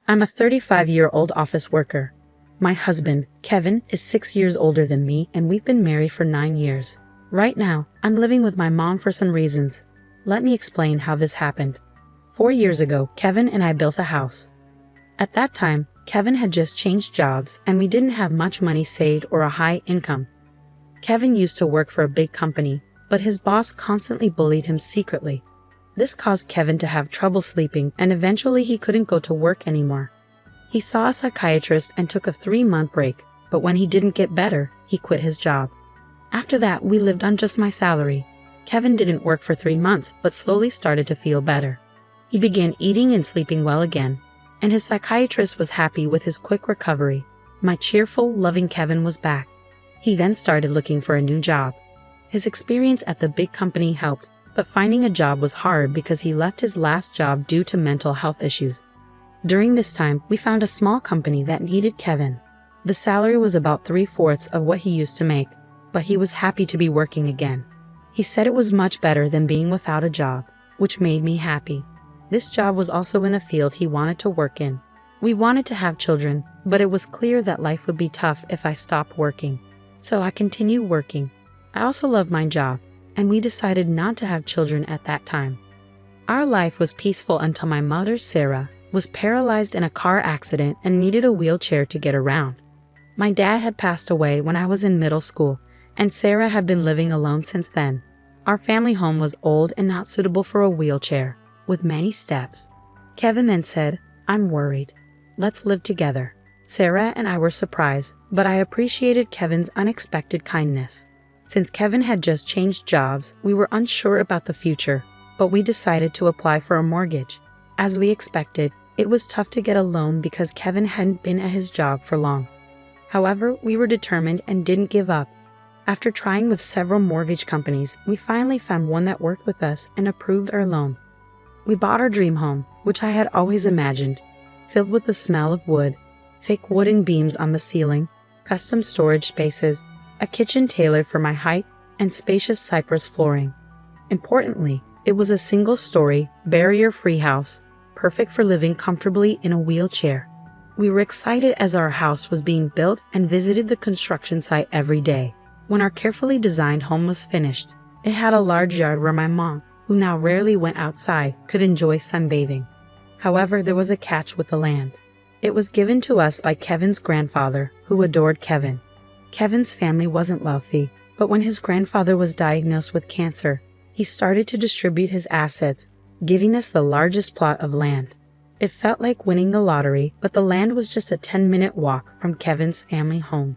I'm a 35-year-old office worker. My husband, Kevin, is 6 years older than me, and we've been married for 9 years. Right now, I'm living with my mom for some reasons. Let me explain how this happened. 4 years ago, Kevin and I built a house. At that time, Kevin had just changed jobs and we didn't have much money saved or a high income. Kevin used to work for a big company, but his boss constantly bullied him secretly. This caused Kevin to have trouble sleeping, and eventually he couldn't go to work anymore. He saw a psychiatrist and took a 3-month break, but when he didn't get better, he quit his job. After that, we lived on just my salary. Kevin didn't work for 3 months, but slowly started to feel better. He began eating and sleeping well again, and his psychiatrist was happy with his quick recovery. My cheerful, loving Kevin was back. He then started looking for a new job. His experience at the big company helped, but finding a job was hard because he left his last job due to mental health issues. During this time, we found a small company that needed Kevin. The salary was about 3/4 of what he used to make, but he was happy to be working again. He said it was much better than being without a job, which made me happy. This job was also in a field he wanted to work in. We wanted to have children, but it was clear that life would be tough if I stopped working. So I continued working. I also loved my job, and we decided not to have children at that time. Our life was peaceful until my mother, Sarah, was paralyzed in a car accident and needed a wheelchair to get around. My dad had passed away when I was in middle school, and Sarah had been living alone since then. Our family home was old and not suitable for a wheelchair, with many steps. Kevin then said, "I'm worried. Let's live together." Sarah and I were surprised, but I appreciated Kevin's unexpected kindness. Since Kevin had just changed jobs, we were unsure about the future, but we decided to apply for a mortgage. As we expected, it was tough to get a loan because Kevin hadn't been at his job for long. However, we were determined and didn't give up. After trying with several mortgage companies, we finally found one that worked with us and approved our loan. We bought our dream home, which I had always imagined, filled with the smell of wood, thick wooden beams on the ceiling, custom storage spaces, a kitchen tailored for my height, and spacious cypress flooring. Importantly, it was a single-story, barrier-free house, perfect for living comfortably in a wheelchair. We were excited as our house was being built and visited the construction site every day. When our carefully designed home was finished, it had a large yard where my mom, who now rarely went outside, could enjoy sunbathing. However, there was a catch with the land. It was given to us by Kevin's grandfather, who adored Kevin. Kevin's family wasn't wealthy, but when his grandfather was diagnosed with cancer, he started to distribute his assets, giving us the largest plot of land. It felt like winning the lottery, but the land was just a 10-minute walk from Kevin's family home.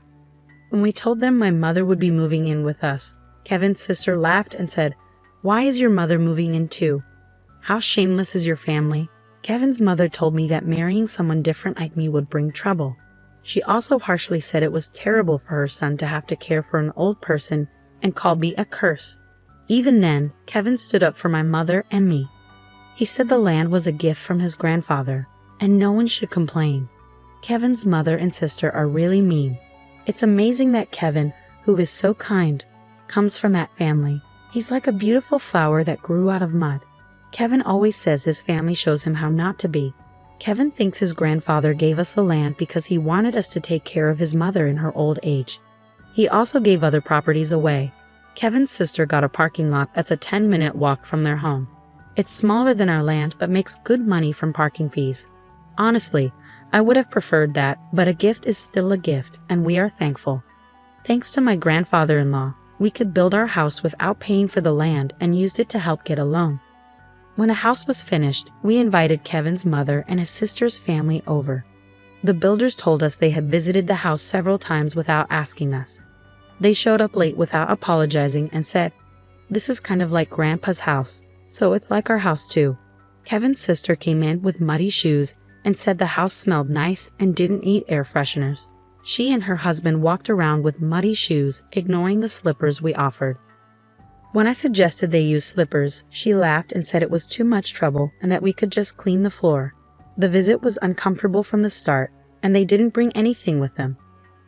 When we told them my mother would be moving in with us, Kevin's sister laughed and said, "Why is your mother moving in too? How shameless is your family?" Kevin's mother told me that marrying someone different like me would bring trouble. She also harshly said it was terrible for her son to have to care for an old person and called me a curse. Even then, Kevin stood up for my mother and me. He said the land was a gift from his grandfather, and no one should complain. Kevin's mother and sister are really mean. It's amazing that Kevin, who is so kind, comes from that family. He's like a beautiful flower that grew out of mud. Kevin always says his family shows him how not to be. Kevin thinks his grandfather gave us the land because he wanted us to take care of his mother in her old age. He also gave other properties away. Kevin's sister got a parking lot that's a 10-minute walk from their home. It's smaller than our land but makes good money from parking fees. Honestly, I would have preferred that, but a gift is still a gift, and we are thankful. Thanks to my grandfather-in-law, we could build our house without paying for the land and used it to help get a loan. When the house was finished, we invited Kevin's mother and his sister's family over. The builders told us they had visited the house several times without asking us. They showed up late without apologizing and said, "This is kind of like Grandpa's house, so it's like our house too." Kevin's sister came in with muddy shoes and said the house smelled nice and didn't need air fresheners. She and her husband walked around with muddy shoes, ignoring the slippers we offered. When I suggested they use slippers, she laughed and said it was too much trouble and that we could just clean the floor. The visit was uncomfortable from the start, and they didn't bring anything with them.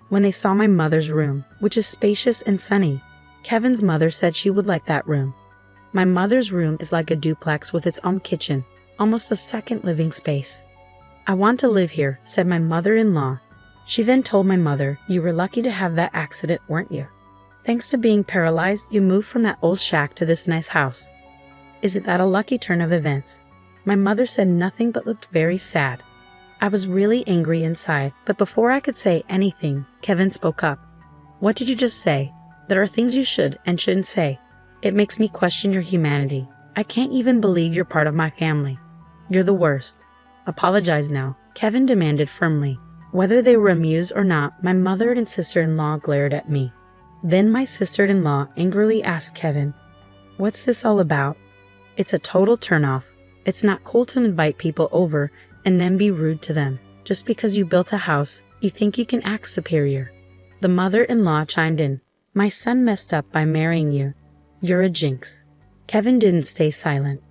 When they saw my mother's room, which is spacious and sunny, Kevin's mother said she would like that room. My mother's room is like a duplex with its own kitchen, almost a second living space. "I want to live here," said my mother-in-law. She then told my mother, "You were lucky to have that accident, weren't you? Thanks to being paralyzed, you moved from that old shack to this nice house. Isn't that a lucky turn of events?" My mother said nothing but looked very sad. I was really angry inside, but before I could say anything, Kevin spoke up. "What did you just say? There are things you should and shouldn't say. It makes me question your humanity. I can't even believe you're part of my family. You're the worst. Apologize now," Kevin demanded firmly. Whether they were amused or not, my mother and sister-in-law glared at me. Then my sister-in-law angrily asked Kevin, "What's this all about?" "It's a total turnoff. It's not cool to invite people over and then be rude to them. Just because you built a house, you think you can act superior." The mother-in-law chimed in, "My son messed up by marrying you. You're a jinx." Kevin didn't stay silent.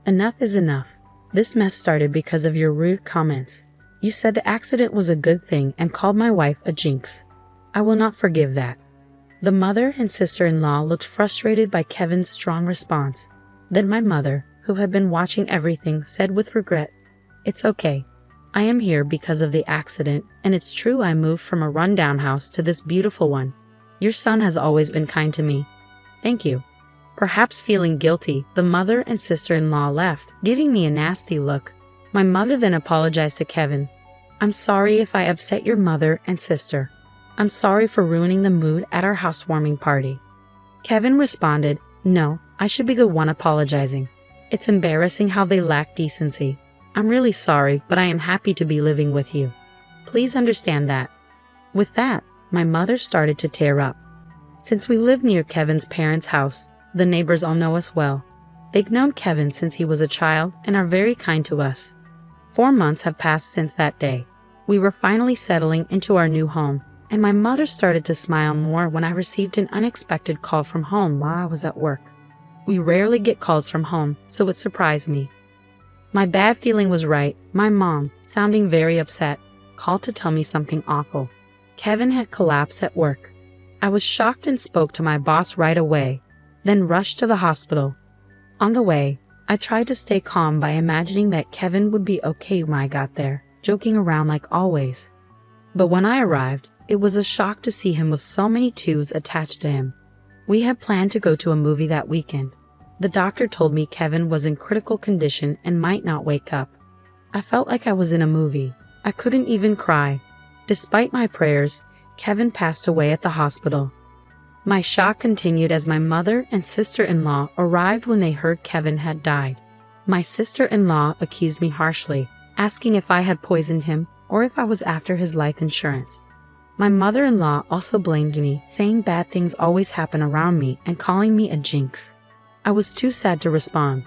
"Enough is enough. This mess started because of your rude comments. You said the accident was a good thing and called my wife a jinx. I will not forgive that." The mother and sister-in-law looked frustrated by Kevin's strong response. Then my mother, who had been watching everything, said with regret, "It's okay. I am here because of the accident, and it's true I moved from a rundown house to this beautiful one. Your son has always been kind to me. Thank you." Perhaps feeling guilty, the mother and sister-in-law left, giving me a nasty look. My mother then apologized to Kevin. "I'm sorry if I upset your mother and sister. I'm sorry for ruining the mood at our housewarming party." Kevin responded, "No, I should be the one apologizing. It's embarrassing how they lack decency. I'm really sorry, but I am happy to be living with you. Please understand that." With that, my mother started to tear up. Since we live near Kevin's parents' house, the neighbors all know us well. They've known Kevin since he was a child and are very kind to us. 4 months have passed since that day. We were finally settling into our new home, and my mother started to smile more when I received an unexpected call from home while I was at work. We rarely get calls from home, so it surprised me. My bad feeling was right. My mom, sounding very upset, called to tell me something awful. Kevin had collapsed at work. I was shocked and spoke to my boss right away, then rushed to the hospital. On the way, I tried to stay calm by imagining that Kevin would be okay when I got there, joking around like always. But when I arrived, it was a shock to see him with so many tubes attached to him. We had planned to go to a movie that weekend. The doctor told me Kevin was in critical condition and might not wake up. I felt like I was in a movie. I couldn't even cry. Despite my prayers, Kevin passed away at the hospital. My shock continued as my mother and sister-in-law arrived when they heard Kevin had died. My sister-in-law accused me harshly, asking if I had poisoned him or if I was after his life insurance. My mother-in-law also blamed me, saying bad things always happen around me and calling me a jinx. I was too sad to respond.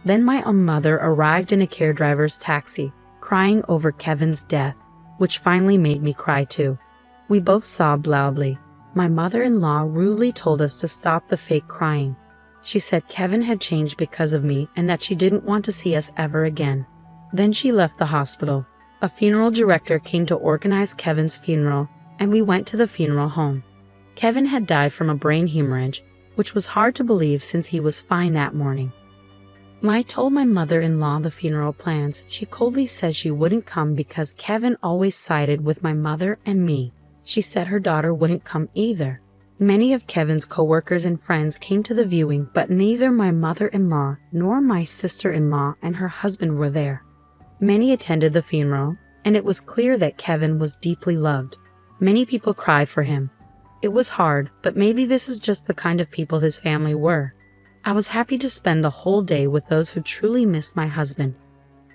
Then my own mother arrived in a care driver's taxi, crying over Kevin's death, which finally made me cry too. We both sobbed loudly. My mother-in-law rudely told us to stop the fake crying. She said Kevin had changed because of me and that she didn't want to see us ever again. Then she left the hospital. A funeral director came to organize Kevin's funeral, and we went to the funeral home. Kevin had died from a brain hemorrhage, which was hard to believe since he was fine that morning. When I told my mother-in-law the funeral plans, she coldly said she wouldn't come because Kevin always sided with my mother and me. She said her daughter wouldn't come either. Many of Kevin's co-workers and friends came to the viewing, but neither my mother-in-law nor my sister-in-law and her husband were there. Many attended the funeral, and it was clear that Kevin was deeply loved. Many people cried for him. It was hard, but maybe this is just the kind of people his family were. I was happy to spend the whole day with those who truly missed my husband.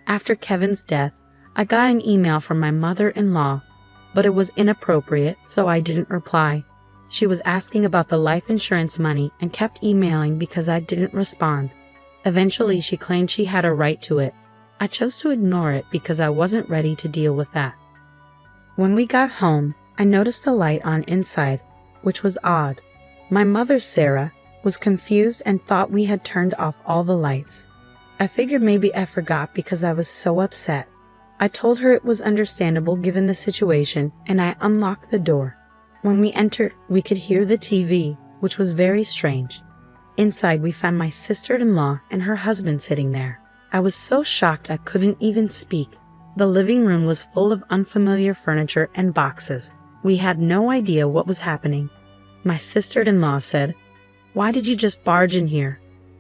After Kevin's death, I got an email from my mother-in-law, but it was inappropriate, so I didn't reply. She was asking about the life insurance money and kept emailing because I didn't respond. Eventually, she claimed she had a right to it. I chose to ignore it because I wasn't ready to deal with that. When we got home, I noticed a light on inside, which was odd. My mother, Sarah, was confused and thought we had turned off all the lights. I figured maybe I forgot because I was so upset. I told her it was understandable given the situation, and I unlocked the door. When we entered, we could hear the TV, which was very strange. Inside, we found my sister-in-law and her husband sitting there. I was so shocked I couldn't even speak. The living room was full of unfamiliar furniture and boxes. We had no idea what was happening. My sister-in-law said, "Why did you just barge in here?"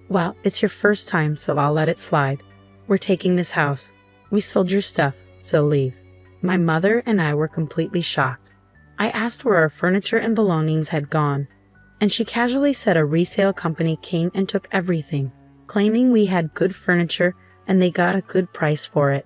"Well, it's your first time, so I'll let it slide. We're taking this house. We sold your stuff, so leave." My mother and I were completely shocked. I asked where our furniture and belongings had gone, and she casually said a resale company came and took everything, claiming we had good furniture and they got a good price for it.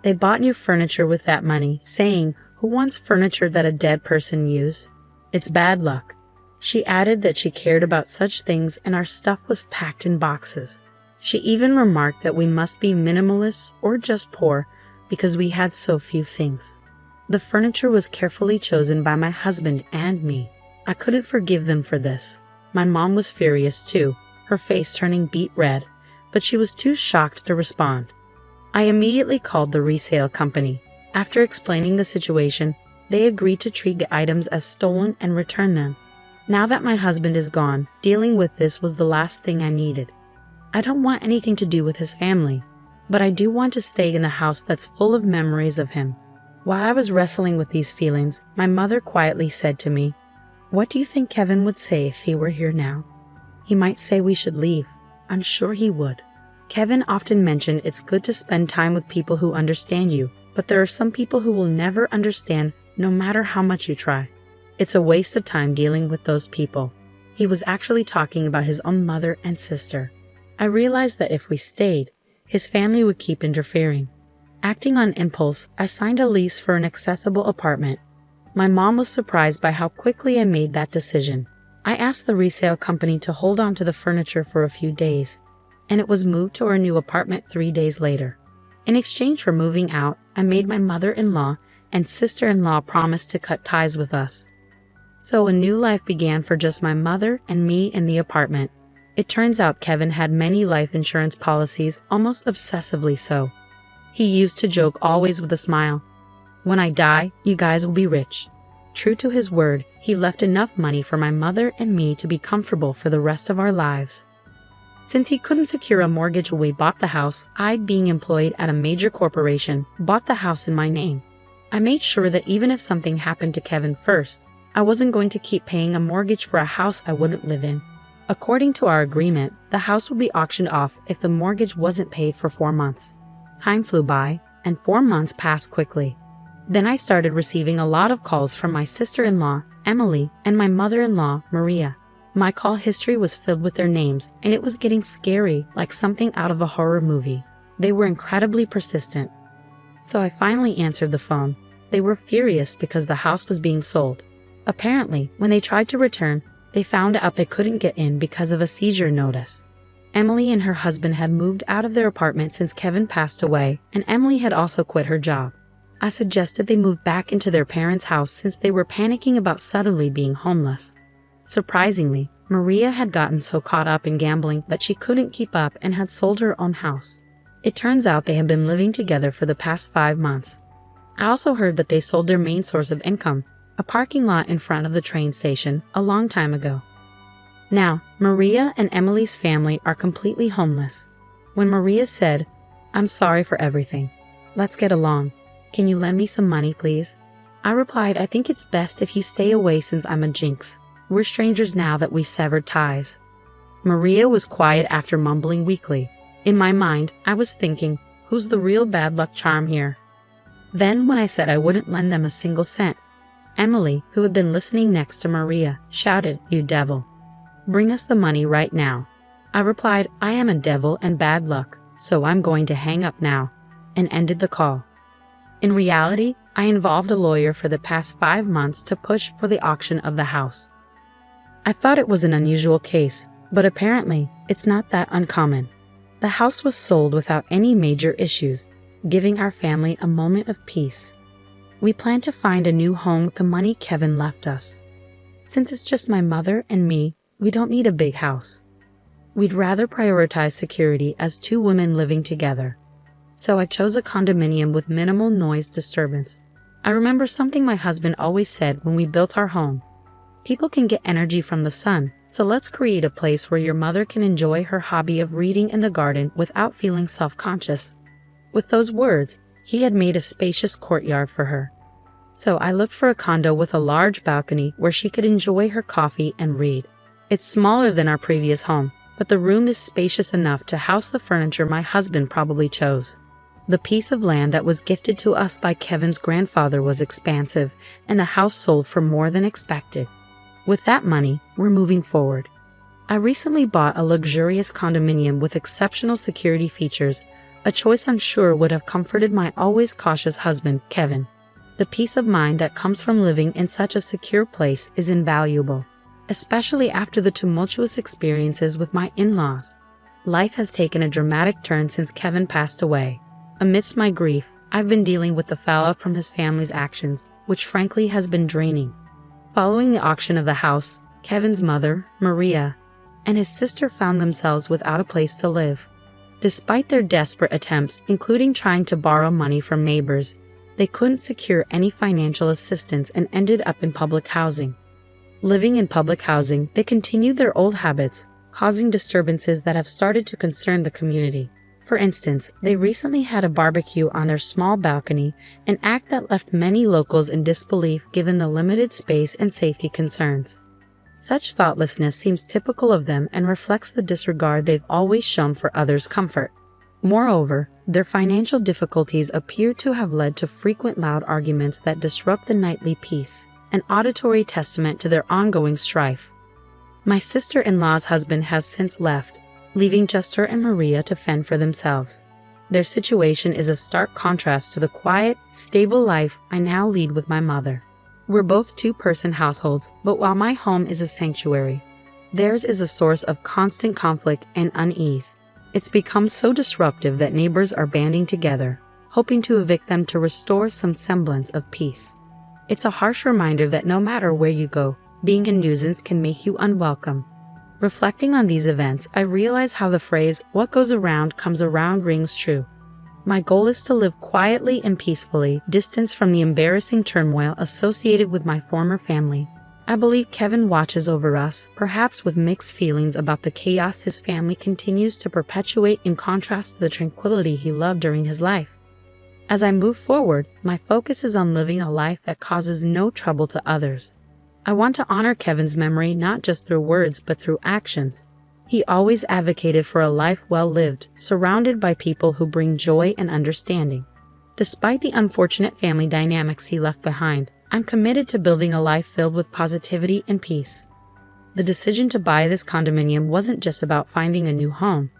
They bought new furniture with that money, saying, "Who wants furniture that a dead person used? It's bad luck." She added that she cared about such things and our stuff was packed in boxes. She even remarked that we must be minimalists or just poor because we had so few things. The furniture was carefully chosen by my husband and me. I couldn't forgive them for this. My mom was furious too, her face turning beet red, but she was too shocked to respond. I immediately called the resale company. After explaining the situation, they agreed to treat the items as stolen and return them. Now that my husband is gone, dealing with this was the last thing I needed. I don't want anything to do with his family, but I do want to stay in a house that's full of memories of him. While I was wrestling with these feelings, my mother quietly said to me, "What do you think Kevin would say if he were here now?" "He might say we should leave. I'm sure he would." Kevin often mentioned it's good to spend time with people who understand you, but there are some people who will never understand no matter how much you try. It's a waste of time dealing with those people. He was actually talking about his own mother and sister. I realized that if we stayed, his family would keep interfering. Acting on impulse, I signed a lease for an accessible apartment. My mom was surprised by how quickly I made that decision. I asked the resale company to hold on to the furniture for a few days, and it was moved to our new apartment 3 days later. In exchange for moving out, I made my mother-in-law and sister-in-law promise to cut ties with us. So a new life began for just my mother and me in the apartment. It turns out Kevin had many life insurance policies, almost obsessively so. He used to joke always with a smile, "When I die, you guys will be rich." True to his word, he left enough money for my mother and me to be comfortable for the rest of our lives. Since he couldn't secure a mortgage when we bought the house, I, being employed at a major corporation, bought the house in my name. I made sure that even if something happened to Kevin first, I wasn't going to keep paying a mortgage for a house I wouldn't live in. According to our agreement, the house would be auctioned off if the mortgage wasn't paid for 4 months. Time flew by, and 4 months passed quickly. Then I started receiving a lot of calls from my sister-in-law, Emily, and my mother-in-law, Maria. My call history was filled with their names, and it was getting scary, like something out of a horror movie. They were incredibly persistent. So I finally answered the phone. They were furious because the house was being sold. Apparently, when they tried to return, they found out they couldn't get in because of a seizure notice. Emily and her husband had moved out of their apartment since Kevin passed away, and Emily had also quit her job. I suggested they move back into their parents' house since they were panicking about suddenly being homeless. Surprisingly, Maria had gotten so caught up in gambling that she couldn't keep up and had sold her own house. It turns out they had been living together for the past 5 months. I also heard that they sold their main source of income, a parking lot in front of the train station, a long time ago. Now, Maria and Emily's family are completely homeless. When Maria said, "I'm sorry for everything. Let's get along. Can you lend me some money, please?" I replied, "I think it's best if you stay away since I'm a jinx. We're strangers now that we severed ties." Maria was quiet after mumbling weakly. In my mind, I was thinking, who's the real bad luck charm here? Then when I said I wouldn't lend them a single cent, Emily, who had been listening next to Maria, shouted, "You devil. Bring us the money right now." I replied, "I am a devil and bad luck, so I'm going to hang up now," and ended the call. In reality, I involved a lawyer for the past 5 months to push for the auction of the house. I thought it was an unusual case, but apparently, it's not that uncommon. The house was sold without any major issues, giving our family a moment of peace. We plan to find a new home with the money Kevin left us. Since it's just my mother and me, we don't need a big house. We'd rather prioritize security as 2 women living together. So I chose a condominium with minimal noise disturbance. I remember something my husband always said when we built our home. People can get energy from the sun, so let's create a place where your mother can enjoy her hobby of reading in the garden without feeling self-conscious. With those words, He had made a spacious courtyard for her. So I looked for a condo with a large balcony where she could enjoy her coffee and read. It's smaller than our previous home, but the room is spacious enough to house the furniture my husband probably chose. The piece of land that was gifted to us by Kevin's grandfather was expansive, and the house sold for more than expected. With that money, we're moving forward. I recently bought a luxurious condominium with exceptional security features, a choice I'm sure would have comforted my always cautious husband, Kevin. The peace of mind that comes from living in such a secure place is invaluable, especially after the tumultuous experiences with my in-laws. Life has taken a dramatic turn since Kevin passed away. Amidst my grief, I've been dealing with the fallout from his family's actions, which frankly has been draining. Following the auction of the house, Kevin's mother, Maria, and his sister found themselves without a place to live. Despite their desperate attempts, including trying to borrow money from neighbors, they couldn't secure any financial assistance and ended up in public housing. Living in public housing, they continued their old habits, causing disturbances that have started to concern the community. For instance, they recently had a barbecue on their small balcony, an act that left many locals in disbelief given the limited space and safety concerns. Such thoughtlessness seems typical of them and reflects the disregard they've always shown for others' comfort. Moreover, their financial difficulties appear to have led to frequent loud arguments that disrupt the nightly peace, an auditory testament to their ongoing strife. My sister-in-law's husband has since left, leaving just her and Maria to fend for themselves. Their situation is a stark contrast to the quiet, stable life I now lead with my mother. We're both two-person households, but while my home is a sanctuary, theirs is a source of constant conflict and unease. It's become so disruptive that neighbors are banding together, hoping to evict them to restore some semblance of peace. It's a harsh reminder that no matter where you go, being a nuisance can make you unwelcome. Reflecting on these events, I realize how the phrase, "what goes around comes around," rings true. My goal is to live quietly and peacefully, distanced from the embarrassing turmoil associated with my former family. I believe Kevin watches over us, perhaps with mixed feelings about the chaos his family continues to perpetuate in contrast to the tranquility he loved during his life. As I move forward, my focus is on living a life that causes no trouble to others. I want to honor Kevin's memory not just through words but through actions. He always advocated for a life well lived, surrounded by people who bring joy and understanding. Despite the unfortunate family dynamics he left behind, I'm committed to building a life filled with positivity and peace. The decision to buy this condominium wasn't just about finding a new home.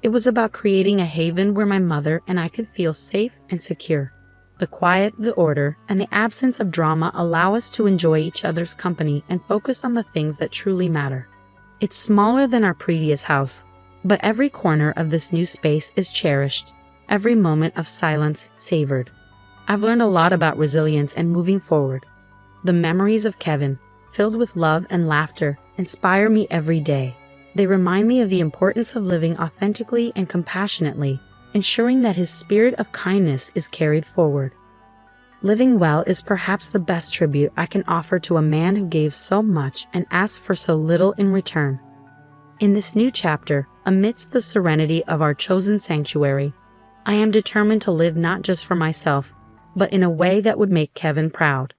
It was about creating a haven where my mother and I could feel safe and secure. The quiet, the order, and the absence of drama allow us to enjoy each other's company and focus on the things that truly matter. It's smaller than our previous house, but every corner of this new space is cherished, every moment of silence savored. I've learned a lot about resilience and moving forward. The memories of Kevin, filled with love and laughter, inspire me every day. They remind me of the importance of living authentically and compassionately, ensuring that his spirit of kindness is carried forward. Living well is perhaps the best tribute I can offer to a man who gave so much and asked for so little in return. In this new chapter, amidst the serenity of our chosen sanctuary, I am determined to live not just for myself, but in a way that would make Kevin proud.